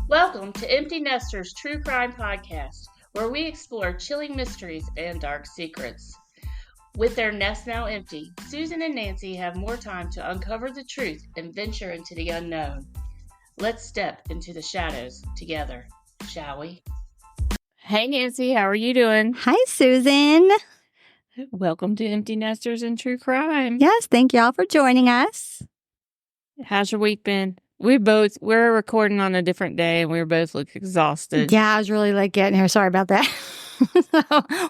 Welcome to Empty Nesters True Crime Podcast, where we explore chilling mysteries and dark secrets. With their nest now empty, Susan and Nancy have more time to uncover the truth and venture into the unknown. Let's step into the shadows together, shall we? Hey Nancy, how are you doing? Hi, Susan. Welcome to Empty Nesters and True Crime. Yes, thank y'all for joining us. How's your week been? We're recording on a different day and we both look exhausted. Yeah, I was really late getting here. Sorry about that.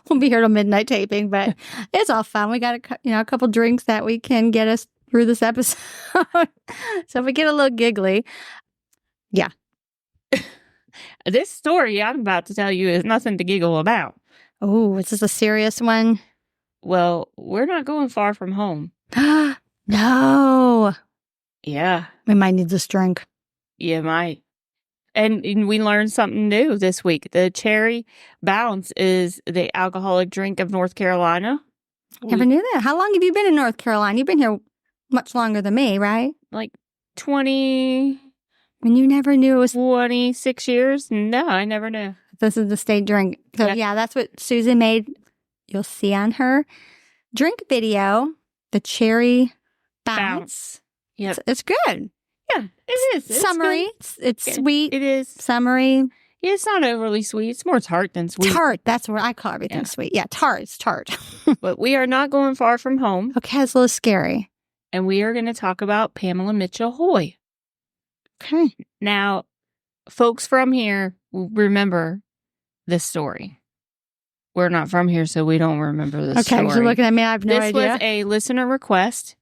We'll be here till midnight taping, but it's all fun. We got a couple drinks that we can get us through this episode. So if we get a little giggly, yeah. This story I'm about to tell you is nothing to giggle about. Oh, is this a serious one? Well, we're not going far from home. No. Yeah. We might need this drink. You might. And we learned something new this week. The Cherry Bounce is the alcoholic drink of North Carolina. Never knew that. How long have you been in North Carolina? You've been here much longer than me, right? Like 20... And you never knew it was 26 years? No, I never knew. This is the state drink. So yeah, that's what Susan made. You'll see on her drink video, the Cherry Bounce. Yeah, it's good. Yeah, it is. It's summery. It's sweet. It is. Summery. Yeah, it's not overly sweet. It's more tart than sweet. Tart. That's what I call everything sweet. Yeah, tart. It's tart. But we are not going far from home. Okay, it's a little scary. And we are going to talk about Pamela Mitchell Hoy. Okay. Now, folks from here will remember this story. We're not from here, so we don't remember this story. Okay, you're looking at me. I have no idea. This was a listener request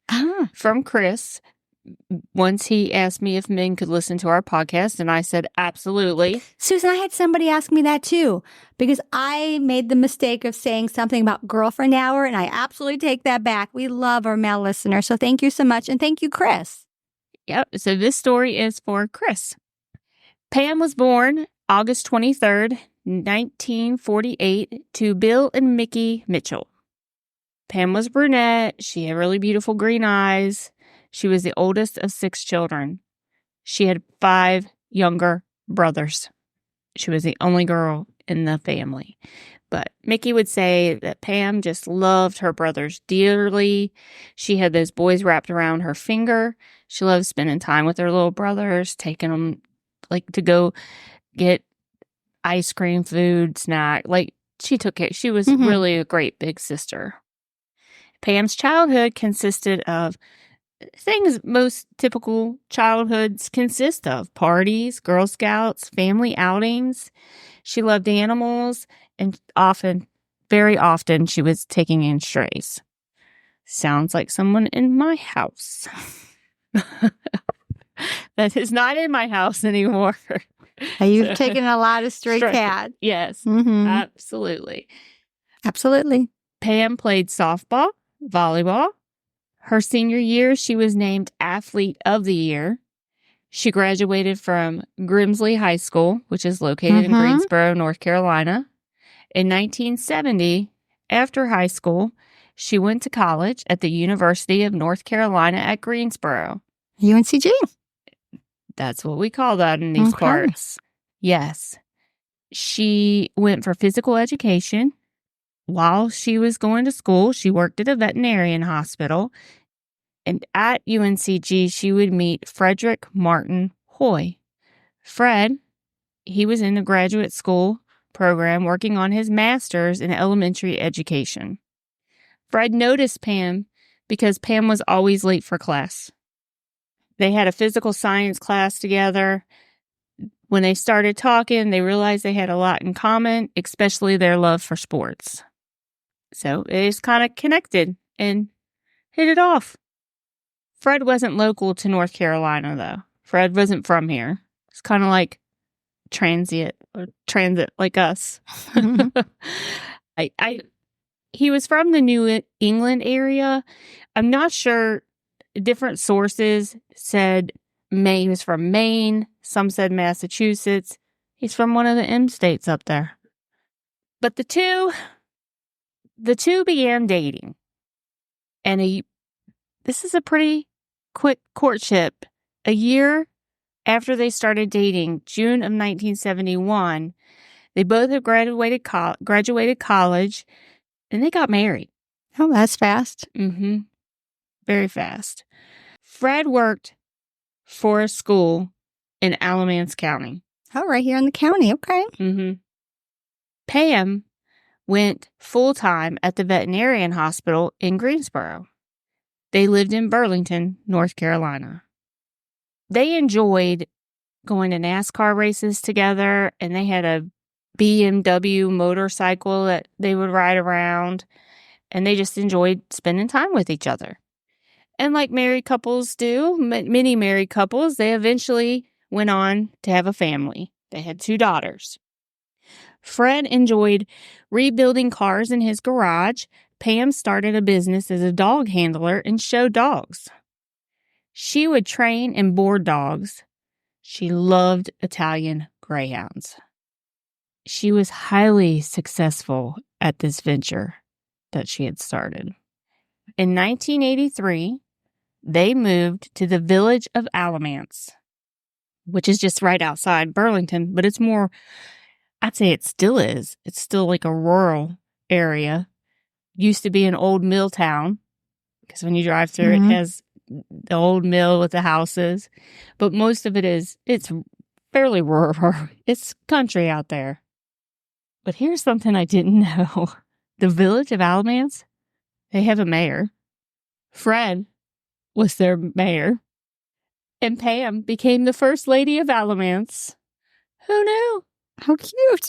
from Chris. Once he asked me if men could listen to our podcast, and I said, absolutely. Susan, I had somebody ask me that too, because I made the mistake of saying something about girlfriend hour, and I absolutely take that back. We love our male listeners, so thank you so much, and thank you, Chris. Yep, so this story is for Chris. Pam was born August 23rd, 1948, to Bill and Mickey Mitchell. Pam was brunette. She had really beautiful green eyes. She was the oldest of 6 children. She had 5 younger brothers. She was the only girl in the family. But Mickey would say that Pam just loved her brothers dearly. She had those boys wrapped around her finger. She loved spending time with her little brothers, taking them to go get ice cream, food, snack. She took care. She was really a great big sister. Pam's childhood consisted of things most typical childhoods consist of: parties, Girl Scouts, family outings. She loved animals, and very often, she was taking in strays. Sounds like someone in my house. That is not in my house anymore. You've taken a lot of stray cats. Yes, absolutely. Absolutely. Pam played softball, volleyball. Her senior year, she was named Athlete of the Year. She graduated from Grimsley High School, which is located in Greensboro, North Carolina. In 1970, after high school, she went to college at the University of North Carolina at Greensboro. UNCG. That's what we call that in these parts. Yes. She went for physical education. While she was going to school, she worked at a veterinarian hospital. And at UNCG, she would meet Frederick Martin Hoy. Fred, he was in the graduate school program working on his master's in elementary education. Fred noticed Pam because Pam was always late for class. They had a physical science class together. When they started talking, they realized they had a lot in common, especially their love for sports. So they just kind of connected and hit it off. Fred wasn't local to North Carolina, though. Fred wasn't from here. It's kind of like transit like us. He was from the New England area. I'm not sure. Different sources said he was from Maine. Some said Massachusetts. He's from one of the M states up there. But the two began dating. And this is a pretty quick courtship. A year After they started dating, June of 1971, they both had graduated college, and they got married. Oh, that's fast. Mm-hmm. Very fast. Fred worked for a school in Alamance County. Oh, right here in the county. Okay. Mm-hmm. Pam went full-time at the veterinarian hospital in Greensboro. They lived in Burlington, North Carolina. They enjoyed going to NASCAR races together, and they had a BMW motorcycle that they would ride around, and they just enjoyed spending time with each other. And like married couples do, many married couples, they eventually went on to have a family. They had 2 daughters. Fred enjoyed rebuilding cars in his garage. Pam started a business as a dog handler and show dogs. She would train and board dogs. She loved Italian greyhounds. She was highly successful at this venture that she had started. In 1983, they moved to the village of Alamance, which is just right outside Burlington, but it's more, I'd say it still is. It's still like a rural area. Used to be an old mill town, because when you drive through, it has the old mill with the houses. But most of it's fairly rural. It's country out there. But here's something I didn't know. The village of Alamance, they have a mayor. Fred was their mayor. And Pam became the first lady of Alamance. Who knew? How cute.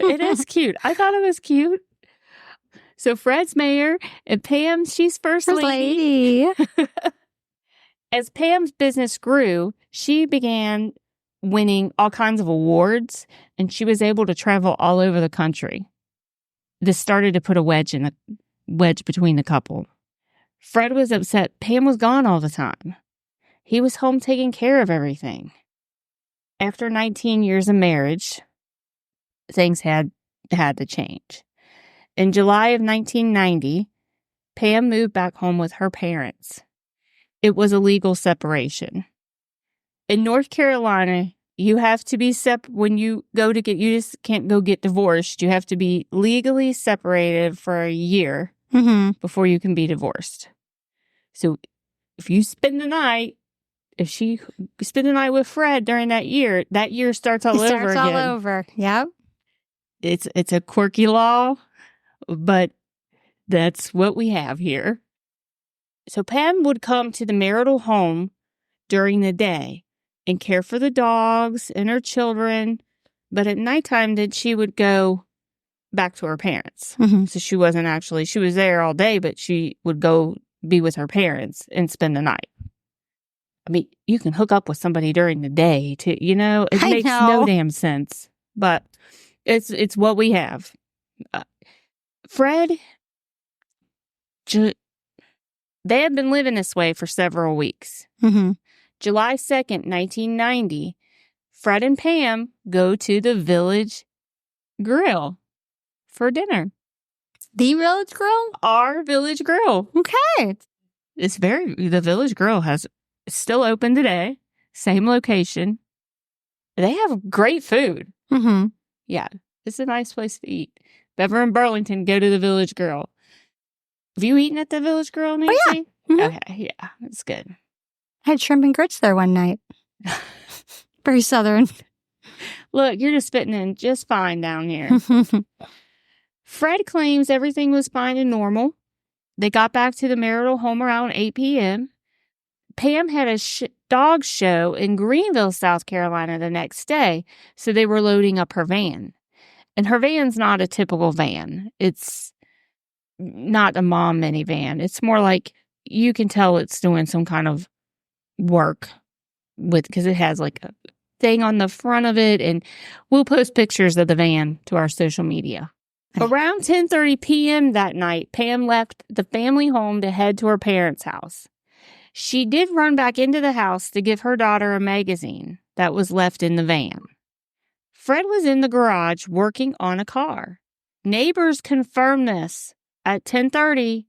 It is cute. I thought it was cute. So Fred's mayor and Pam, she's first lady. As Pam's business grew, she began winning all kinds of awards, and she was able to travel all over the country. This started to put a wedge between the couple. Fred was upset Pam was gone all the time. He was home taking care of everything. After 19 years of marriage, things had to change. In July of 1990, Pam moved back home with her parents. It was a legal separation. In North Carolina, you have to be when you just can't go get divorced. You have to be legally separated for a year before you can be divorced. So if you spend the night, if she spend the night with Fred during that year starts all over again. All over. Yep. It's a quirky law, but that's what we have here. So Pam would come to the marital home during the day and care for the dogs and her children. But at nighttime, then she would go back to her parents. So she was there all day, but she would go be with her parents and spend the night. I mean, you can hook up with somebody during the day too, it makes no damn sense, but it's what we have. Fred, they had been living this way for several weeks. July 2nd, 1990, Fred and Pam go to the Village Grill for dinner. The Village Grill? Our Village Grill. Okay. The Village Grill is still open today. Same location. They have great food. Yeah, it's a nice place to eat. If ever in Burlington, go to the Village Grill. Have you eaten at the Village Grill, Nancy? Oh, yeah. Okay, yeah, that's good. I had shrimp and grits there one night. Very Southern. Look, you're just fitting in just fine down here. Fred claims everything was fine and normal. They got back to the marital home around 8 p.m. Pam had a dog show in Greenville, South Carolina the next day, so they were loading up her van. And her van's not a typical van. It's not a mom minivan. It's more like you can tell it's doing some kind of work because it has like a thing on the front of it, and we'll post pictures of the van to our social media. Around 10:30 p.m. that night, Pam left the family home to head to her parents' house. She did run back into the house to give her daughter a magazine that was left in the van. Fred was in the garage working on a car. Neighbors confirmed this. At 10:30,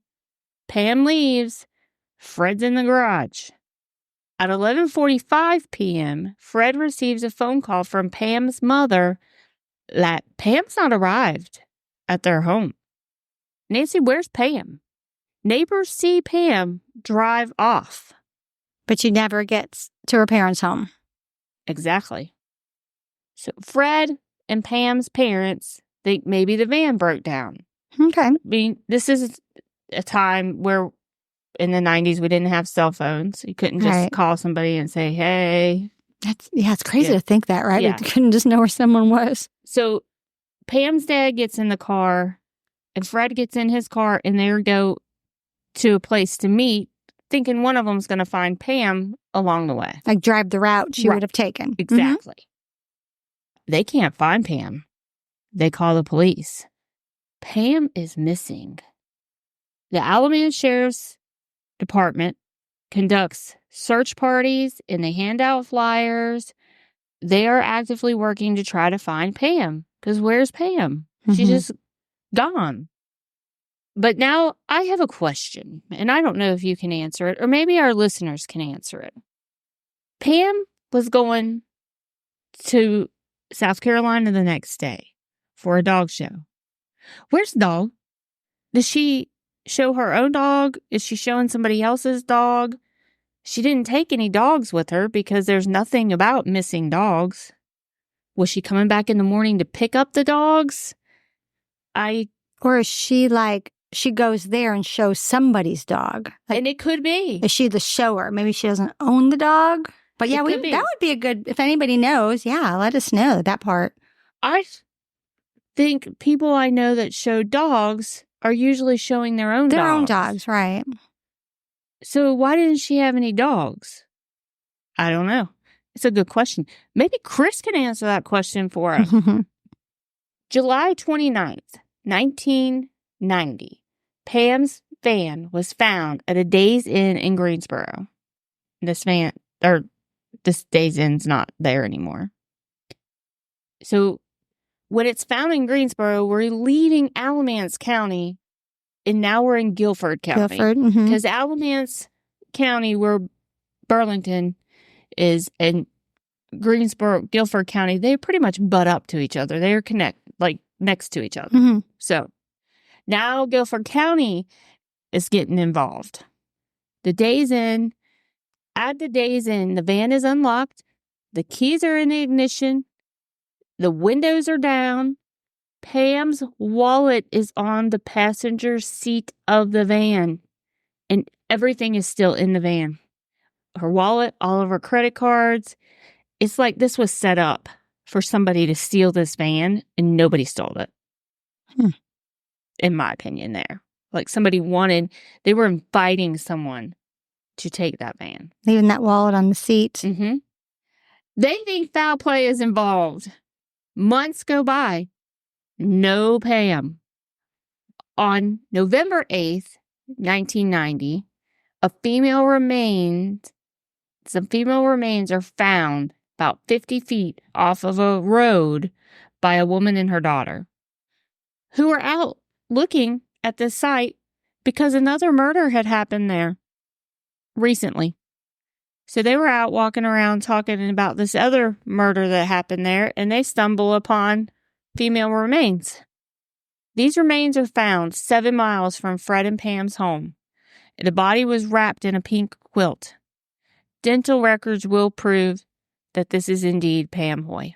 Pam leaves. Fred's in the garage. At 11:45 p.m., Fred receives a phone call from Pam's mother that Pam's not arrived at their home. Nancy, where's Pam? Neighbors see Pam drive off. But she never gets to her parents' home. Exactly. So Fred and Pam's parents think maybe the van broke down. Okay. I mean, this is a time where in the 90s we didn't have cell phones. You couldn't just call somebody and say, hey. It's crazy to think that, right? Yeah. We couldn't just know where someone was. So Pam's dad gets in the car and Fred gets in his car and they go to a place to meet, thinking one of them's going to find Pam along the way. Like drive the route she would have taken. Exactly. They can't find Pam. They call the police. Pam is missing. The Alamance Sheriff's Department conducts search parties and they hand out flyers. They are actively working to try to find Pam. Because where's Pam? She's just gone. But now I have a question, and I don't know if you can answer it, or maybe our listeners can answer it. Pam was going to South Carolina the next day for a dog show. Where's the dog? Does she show her own dog? Is she showing somebody else's dog? She didn't take any dogs with her because there's nothing about missing dogs. Was she coming back in the morning to pick up the dogs? Or is she like, she goes there and shows somebody's dog? Like, and it could be. Is she the shower? Maybe she doesn't own the dog? But yeah, that would be a good, if anybody knows, let us know that part. I think people I know that show dogs are usually showing their own dogs. Their own dogs, right. So why didn't she have any dogs? I don't know. It's a good question. Maybe Chris can answer that question for us. July 29th, 1990, Pam's van was found at a Days Inn in Greensboro. This Days Inn's not there anymore. So when it's found in Greensboro, we're leaving Alamance County, and now we're in Guilford County. Because Alamance County, where Burlington is, and Greensboro, Guilford County, they pretty much butt up to each other. They are next to each other. So now Guilford County is getting involved. At the Days Inn, the van is unlocked. The keys are in the ignition. The windows are down. Pam's wallet is on the passenger seat of the van. And everything is still in the van. Her wallet, all of her credit cards. It's like this was set up for somebody to steal this van, and nobody stole it. In my opinion there. Like they were inviting someone to take that van. Leaving that wallet on the seat. They think foul play is involved. Months go by. No Pam. On November 8th, 1990, some female remains are found about 50 feet off of a road by a woman and her daughter, who were out looking at this site because another murder had happened there recently. So they were out walking around talking about this other murder that happened there, and they stumble upon female remains. These remains are found 7 miles from Fred and Pam's home. The body was wrapped in a pink quilt. Dental records will prove that this is indeed Pam Hoy.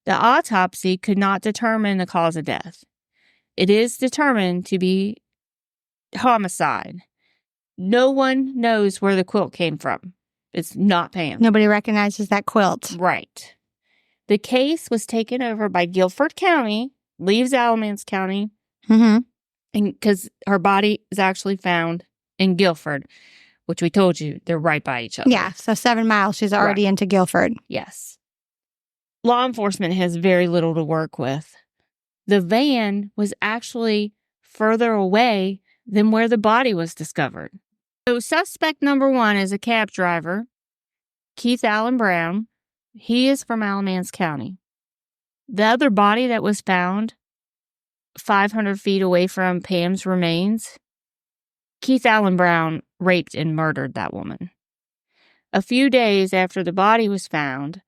The autopsy could not determine the cause of death. It is determined to be homicide. No one knows where the quilt came from. It's not Pam. Nobody recognizes that quilt. Right. The case was taken over by Guilford County, leaves Alamance County, and because her body is actually found in Guilford, which we told you, they're right by each other. Yeah, so 7 miles, she's already into Guilford. Yes. Law enforcement has very little to work with. The van was actually further away than where the body was discovered. So suspect number 1 is a cab driver, Keith Allen Brown. He is from Alamance County. The other body that was found 500 feet away from Pam's remains, Keith Allen Brown raped and murdered that woman. A few days after the body was found,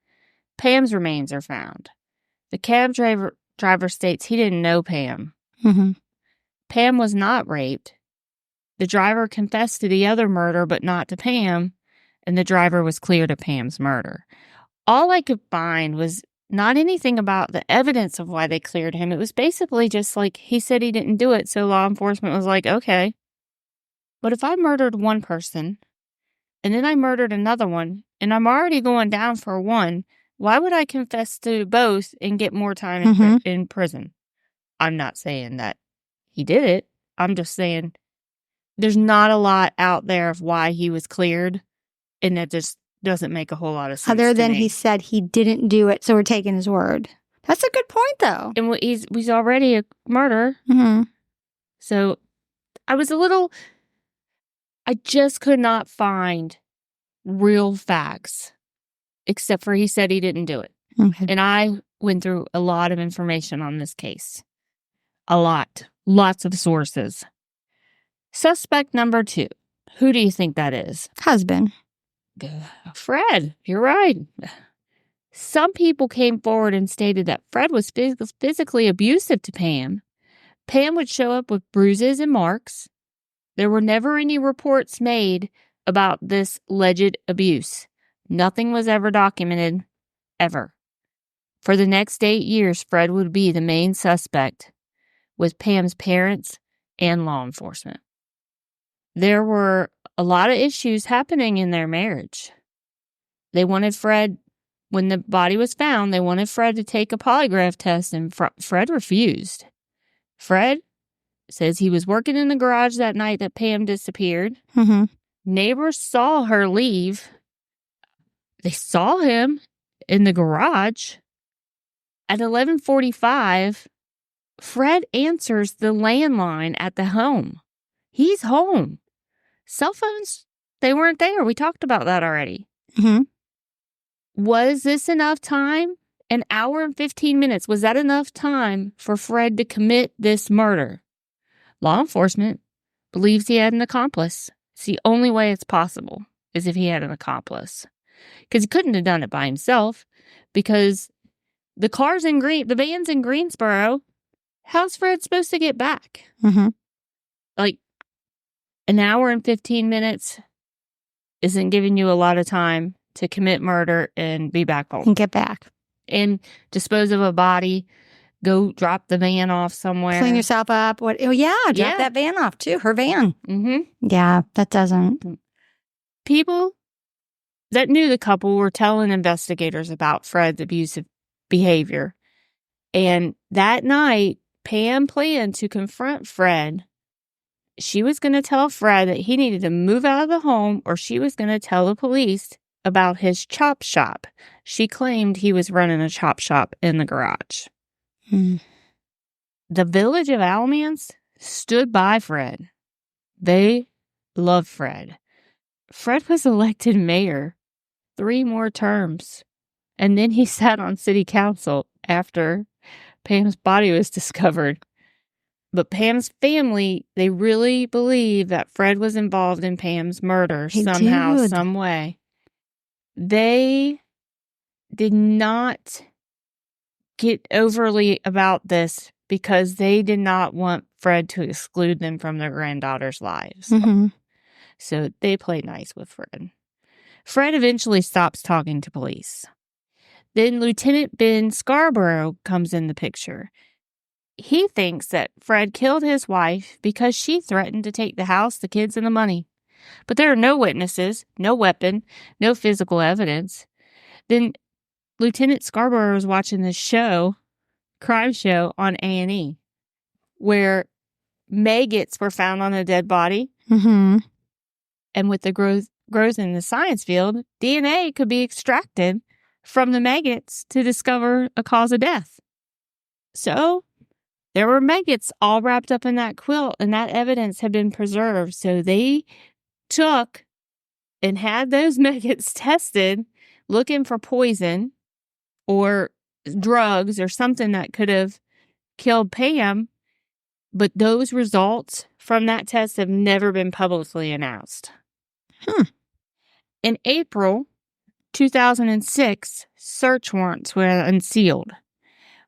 Pam's remains are found. The cab driver states he didn't know Pam. Mm-hmm. Pam was not raped. The driver confessed to the other murder, but not to Pam, and the driver was cleared of Pam's murder. All I could find was not anything about the evidence of why they cleared him. It was basically just like he said he didn't do it, so law enforcement was like, okay. But if I murdered one person, and then I murdered another one, and I'm already going down for one, why would I confess to both and get more time in prison? I'm not saying that he did it. I'm just saying there's not a lot out there of why he was cleared, and that just doesn't make a whole lot of sense. Other than to me. he said he didn't do it, so we're taking his word. That's a good point, though. And he's already a murderer. Mm-hmm. So I just could not find real facts, except for he said he didn't do it. Okay. And I went through a lot of information on this case. A lot. Lots of sources. Suspect number 2. Who do you think that is? Husband. Fred. You're right. Some people came forward and stated that Fred was physically abusive to Pam. Pam would show up with bruises and marks. There were never any reports made about this alleged abuse. Nothing was ever documented, ever. For the next 8 years, Fred would be the main suspect with Pam's parents and law enforcement. There were a lot of issues happening in their marriage. They wanted Fred, when the body was found, they wanted Fred to take a polygraph test, and Fred refused. Fred says he was working in the garage that night that Pam disappeared. Mm-hmm. Neighbors saw her leave. They saw him in the garage. At 11:45, Fred answers the landline at the home. He's home. Cell phones, they weren't there. We talked about that already. Mm-hmm. Was this enough time? An hour and 15 minutes. Was that enough time for Fred to commit this murder? Law enforcement believes he had an accomplice. It's the only way it's possible is if he had an accomplice. Because he couldn't have done it by himself, because the van's in Greensboro. How's Fred supposed to get back? Mm-hmm. Like, an hour and 15 minutes isn't giving you a lot of time to commit murder and be back home. And get back. And dispose of a body, go drop the van off somewhere. Clean yourself up. Drop that van off too. Her van. Mm-hmm. Yeah, that doesn't. People that knew the couple were telling investigators about Fred's abusive behavior. And that night, Pam planned to confront Fred. She was going to tell Fred that he needed to move out of the home, or she was going to tell the police about his chop shop. She claimed he was running a chop shop in the garage. Hmm. The village of Alamance stood by Fred. They loved Fred. Fred was elected mayor 3 more terms, and then he sat on city council after Pam's body was discovered. But Pam's family, they really believe that Fred was involved in Pam's murder somehow, some way. They did not get overly about this because they did not want Fred to exclude them from their granddaughters' lives. Mm-hmm. So they played nice with Fred. Fred eventually stops talking to police. Then Lieutenant Ben Scarborough comes in the picture. He thinks that Fred killed his wife because she threatened to take the house, the kids, and the money. But there are no witnesses, no weapon, no physical evidence. Then Lieutenant Scarborough was watching this crime show on A&E, where maggots were found on a dead body. Mm-hmm. And with the growth in the science field, DNA could be extracted from the maggots to discover a cause of death. So there were maggots all wrapped up in that quilt, and that evidence had been preserved. So they took and had those maggots tested, looking for poison or drugs or something that could have killed Pam. But those results from that test have never been publicly announced. In April 2006, search warrants were unsealed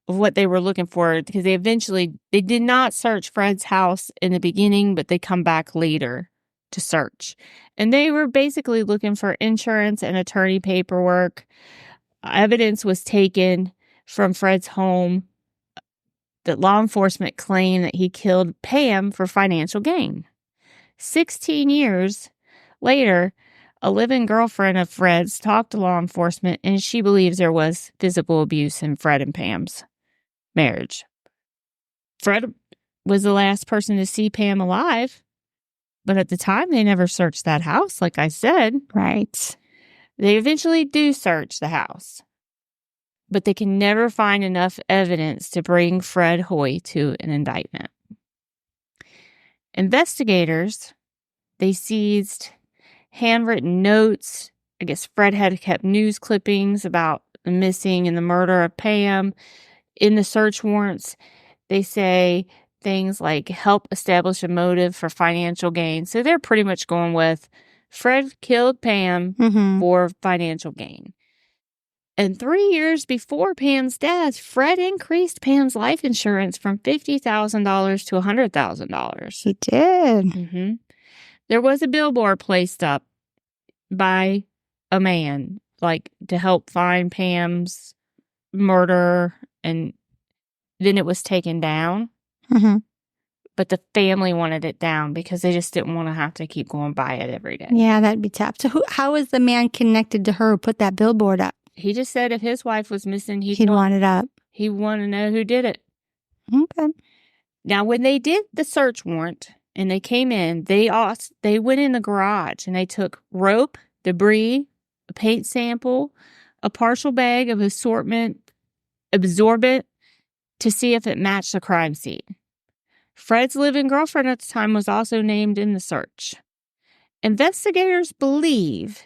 of what they were looking for, because they did not search Fred's house in the beginning, but they come back later to search. And they were basically looking for insurance and attorney paperwork. Evidence was taken from Fred's home that law enforcement claimed that he killed Pam for financial gain. 16 years later, a live-in girlfriend of Fred's talked to law enforcement, and she believes there was physical abuse in Fred and Pam's marriage. Fred was the last person to see Pam alive, but at the time, they never searched that house, like I said. Right. They eventually do search the house, but they can never find enough evidence to bring Fred Hoy to an indictment. Investigators, they seized handwritten notes. I guess Fred had kept news clippings about the missing and the murder of Pam. In the search warrants, they say things like help establish a motive for financial gain. So they're pretty much going with Fred killed Pam for financial gain. And 3 years before Pam's death, Fred increased Pam's life insurance from $50,000 to $100,000. He did. There was a billboard placed up by a man, like to help find Pam's murder, and then it was taken down. But the family wanted it down because they just didn't want to have to keep going by it every day. Yeah, that'd be tough. So how is the man connected to her who put that billboard up? He just said if his wife was missing, he'd want it up. He wanted to know who did it. Okay. Now, when they did the search warrant and they came in, they went in the garage and they took rope, debris, a paint sample, a partial bag of absorbent to see if it matched the crime scene. Fred's live-in girlfriend at the time was also named in the search. Investigators believe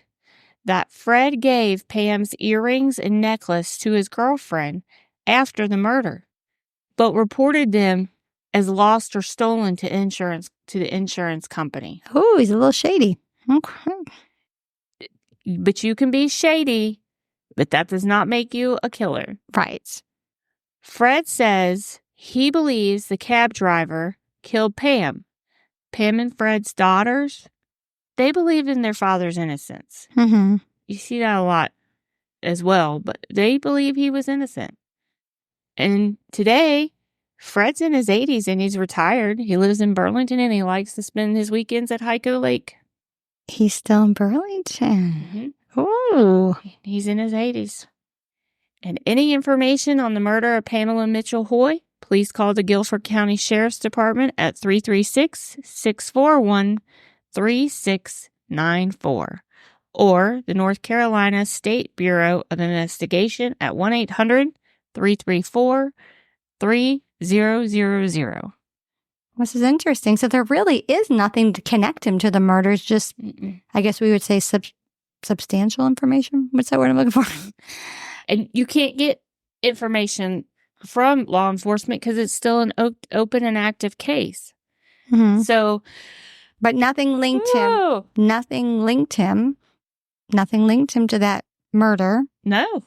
that Fred gave Pam's earrings and necklace to his girlfriend after the murder, but reported them as lost or stolen to the insurance company. Oh, he's a little shady. Okay. But you can be shady, but that does not make you a killer. Right. Fred says he believes the cab driver killed Pam. Pam and Fred's daughters, they believed in their father's innocence. You see that a lot as well, but they believe he was innocent. And today, Fred's in his 80s and he's retired. He lives in Burlington and he likes to spend his weekends at Hyco Lake. He's still in Burlington. Ooh. He's in his 80s. And any information on the murder of Pamela Mitchell Hoy, please call the Guilford County Sheriff's Department at 336-641-3694 or the North Carolina State Bureau of Investigation at 1-800-334-3000. This is interesting. So there really is nothing to connect him to the murders, just, I guess we would say substantial information. What's that word I'm looking for? And you can't get information from law enforcement because it's still an open and active case. So, but nothing linked him. Nothing linked him to that murder. No.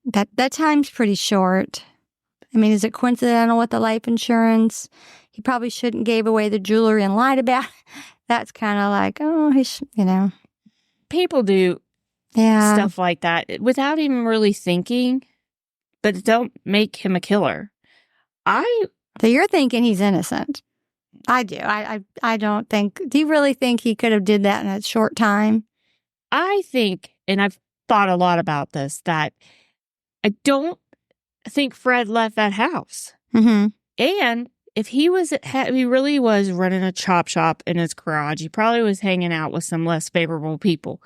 That time's pretty short. I mean, is it coincidental with the life insurance? He probably shouldn't gave away the jewelry and lied about it. That's kind of like, People do stuff like that without even really thinking, but it don't make him a killer. So you're thinking he's innocent. I do. I don't think. Do you really think he could have did that in a short time? I think, and I've thought a lot about this, that I don't think Fred left that house. And if he really was running a chop shop in his garage, he probably was hanging out with some less favorable people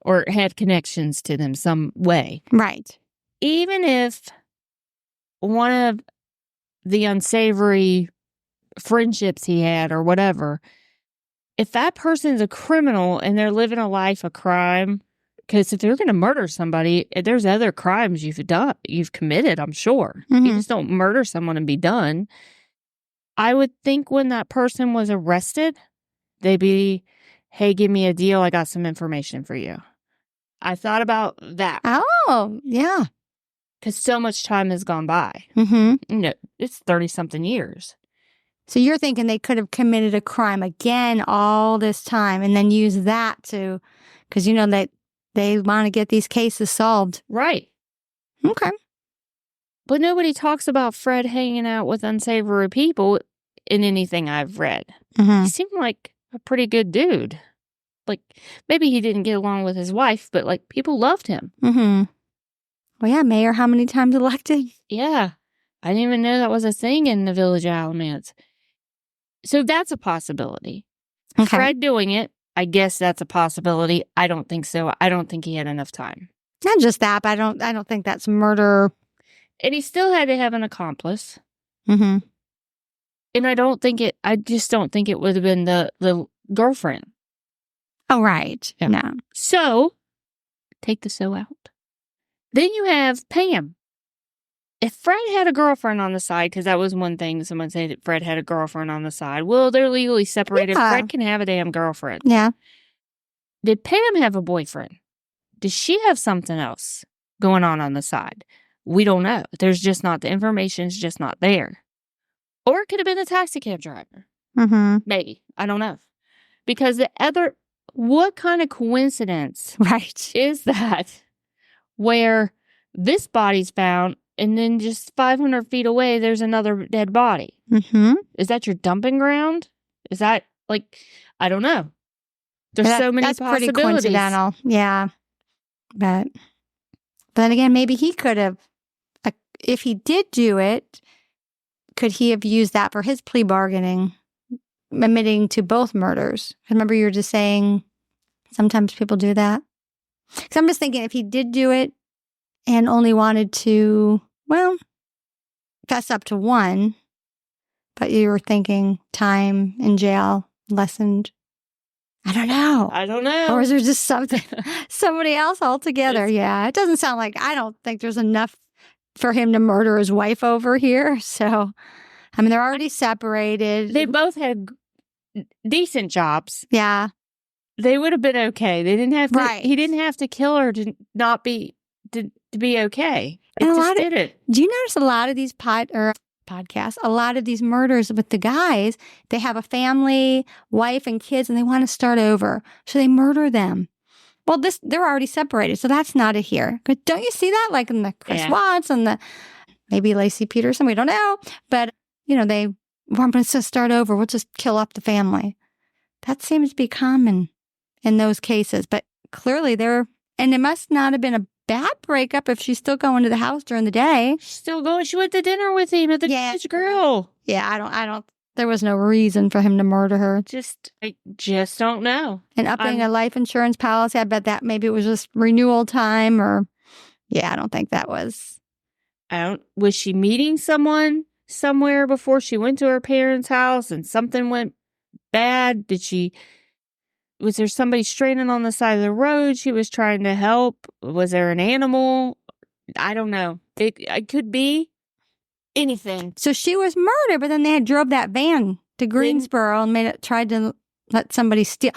or had connections to them some way. Right. Even if one of the unsavory friendships he had or whatever, if that person's a criminal and they're living a life of crime, because if they're going to murder somebody, there's other crimes you've committed, I'm sure. You just don't murder someone and be done. I would think when that person was arrested, they'd be, hey, give me a deal. I got some information for you. I thought about that Oh, yeah. because so much time has gone by. Mm-hmm. It's 30-something years. So you're thinking they could have committed a crime again all this time and then use that to, because that they want to get these cases solved. Right. Okay. But nobody talks about Fred hanging out with unsavory people in anything I've read. Mm-hmm. He seemed like a pretty good dude. Like, maybe he didn't get along with his wife, but, like, people loved him. Mm-hmm. Well, yeah, mayor how many times elected? Yeah. I didn't even know that was a thing in the Village of Alamance. So that's a possibility. Okay. Fred doing it, I guess that's a possibility. I don't think so. I don't think he had enough time. Not just that, but I don't think that's murder. And he still had to have an accomplice. Mm-hmm. And I just don't think it would have been the girlfriend. Oh, right. Yeah. No. So, take the so out. Then you have Pam. If Fred had a girlfriend on the side, because that was one thing someone said that Fred had a girlfriend on the side. Well, they're legally separated. Yeah. Fred can have a damn girlfriend. Yeah. Did Pam have a boyfriend? Does she have something else going on the side? We don't know. There's just not, the information's just not there. Or it could have been a taxi cab driver. Mm-hmm. Maybe. I don't know. Because what kind of coincidence Right. is that where this body's found and then just 500 feet away, there's another dead body? Mm-hmm. Is that your dumping ground? Is that, I don't know. There's so many that's possibilities. Pretty coincidental. Yeah. But then again, maybe he could have, if he did do it, could he have used that for his plea bargaining, admitting to both murders? Remember you were just saying sometimes people do that? Because I'm just thinking if he did do it and only wanted to, fess up to one, but you were thinking time in jail lessened. I don't know. Or is there just somebody else altogether? Yeah, it doesn't sound like, I don't think there's enough for him to murder his wife over here. So, I mean, they're already separated. They both had decent jobs. Yeah. They would have been okay. They didn't have to, Right. He didn't have to kill her to not be, to be okay. It And just did it. Do you notice a lot of these podcasts, a lot of these murders with the guys, they have a family, wife and kids, and they want to start over. So they murder them. Well, they're already separated, so that's not a here. Don't you see that? Like in the Chris Watts and the maybe Lacey Peterson, we don't know. But, they want to start over. We'll just kill up the family. That seems to be common in those cases. But clearly and it must not have been a bad breakup if she's still going to the house during the day. She's still going. She went to dinner with him at the Dutch Grill. Yeah, I don't. There was no reason for him to murder her. I just don't know. And upping a life insurance policy, I bet that maybe it was just renewal time or, I don't think that was. Was she meeting someone somewhere before she went to her parents' house and something went bad? Was there somebody straining on the side of the road she was trying to help? Was there an animal? I don't know. It could be anything. So she was murdered, but then they had drove that van to Greensboro and tried to let somebody steal.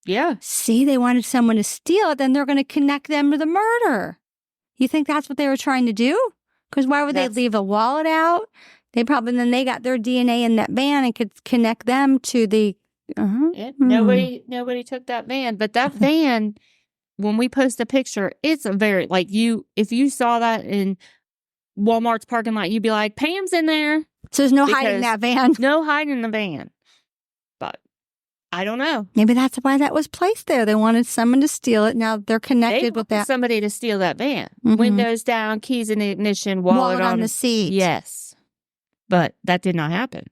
Yeah. See, they wanted someone to steal it, then they're going to connect them to the murder. You think that's what they were trying to do? Because why would they leave a wallet out? They got their DNA in that van and could connect them to the. Nobody took that van, but that van, when we post a picture, it's a very if you saw that in Walmart's parking lot, you'd be like, Pam's in there. So there's no hiding that van. No hiding in the van. But I don't know. Maybe that's why that was placed there. They wanted someone to steal it. Now they're connected with that. Somebody to steal that van. Mm-hmm. Windows down, keys in the ignition, wallet on the seat. Yes. But that did not happen.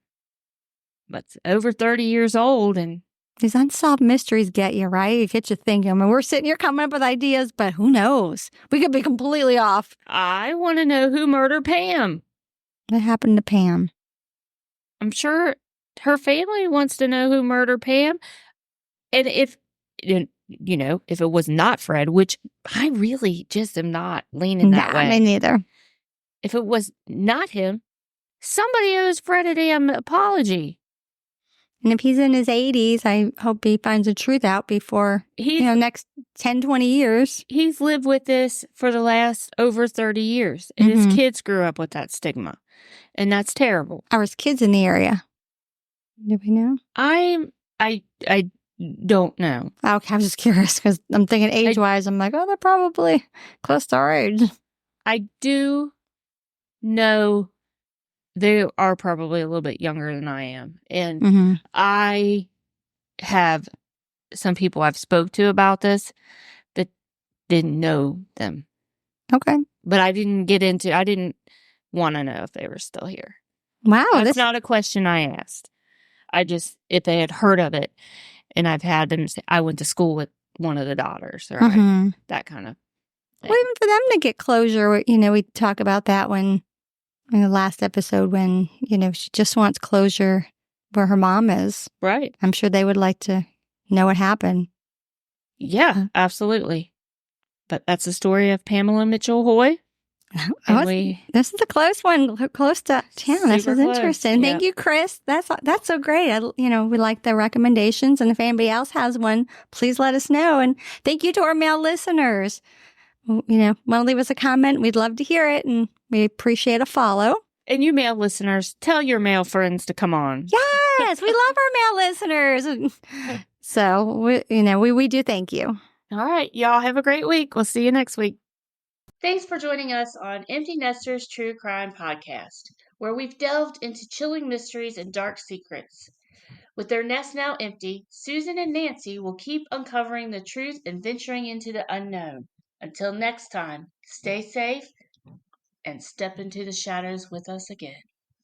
But it's over 30 years old and these unsolved mysteries get you, right? It gets you thinking. I mean, we're sitting here coming up with ideas, but who knows? We could be completely off. I want to know who murdered Pam. What happened to Pam? I'm sure her family wants to know who murdered Pam. And if it was not Fred, which I really just am not leaning that way. Me neither. If it was not him, somebody owes Fred a damn apology. And if he's in his 80s, I hope he finds the truth out before, next 10, 20 years. He's lived with this for the last over 30 years. And his kids grew up with that stigma. And that's terrible. Are his kids in the area? Do we know? I don't know. Okay, I was just curious because I'm thinking age-wise, I'm like, they're probably close to our age. I do know they are probably a little bit younger than I am. And I have some people I've spoke to about this that didn't know them. Okay. But I didn't want to know if they were still here. Wow. That's not a question I asked. If they had heard of it, and I've had them say, I went to school with one of the daughters, or that kind of thing. Well, even for them to get closure, we talk about that when, in the last episode, when, she just wants closure where her mom is. Right. I'm sure they would like to know what happened. Yeah, absolutely. But that's the story of Pamela Mitchell Hoy. This is a close one, close to town. This is interesting. Yeah. Thank you, Chris. That's so great. We like the recommendations, and if anybody else has one, please let us know. And thank you to our male listeners. Want to leave us a comment? We'd love to hear it, and we appreciate a follow. And you male listeners, tell your male friends to come on. Yes, we love our male listeners. So we do thank you. All right, y'all have a great week. We'll see you next week. Thanks for joining us on Empty Nesters True Crime Podcast, where we've delved into chilling mysteries and dark secrets. With their nest now empty, Susan and Nancy will keep uncovering the truth and venturing into the unknown. Until next time, stay safe and step into the shadows with us again.